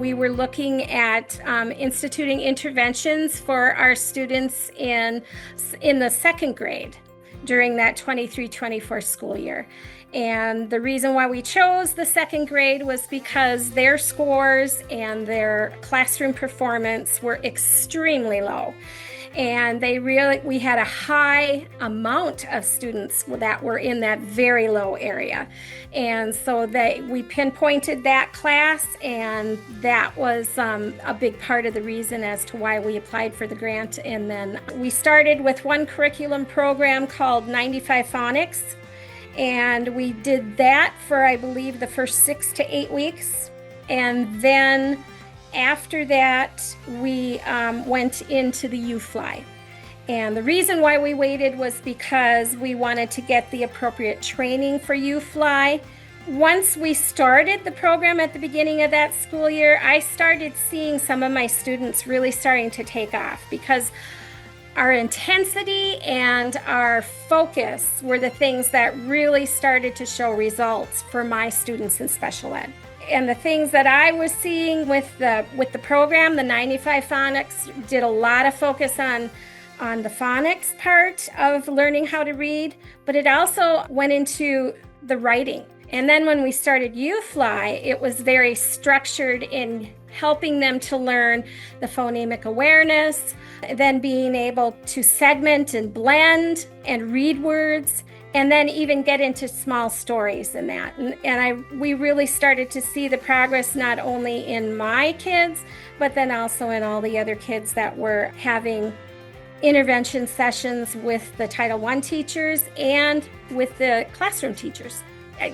We were looking at instituting interventions for our students in the second grade during that 23-24 school year. And the reason why we chose the second grade was because their scores and their classroom performance were extremely low. And we had a high amount of students that were in that very low area. And so we pinpointed that class, and that was a big part of the reason as to why we applied for the grant. And then we started with one curriculum program called 95 Phonics. And we did that for, I believe, the first 6 to 8 weeks. And then after that, we went into the U-Fly. And the reason why we waited was because we wanted to get the appropriate training for U-Fly. Once we started the program at the beginning of that school year, I started seeing some of my students really starting to take off, because our intensity and our focus were the things that really started to show results for my students in special ed. And the things that I was seeing with the program, the 95 Phonics, did a lot of focus on the phonics part of learning how to read, but it also went into the writing. And then when we started U-Fly, it was very structured in helping them to learn the phonemic awareness, then being able to segment and blend and read words, and then even get into small stories in that. We really started to see the progress not only in my kids, but then also in all the other kids that were having intervention sessions with the Title I teachers and with the classroom teachers.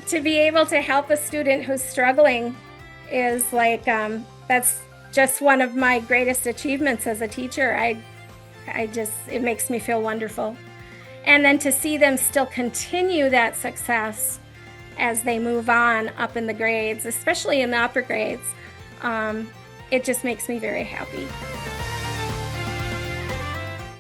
To be able to help a student who's struggling is like, that's just one of my greatest achievements as a teacher. It makes me feel wonderful. And then to see them still continue that success as they move on up in the grades, especially in the upper grades, it just makes me very happy.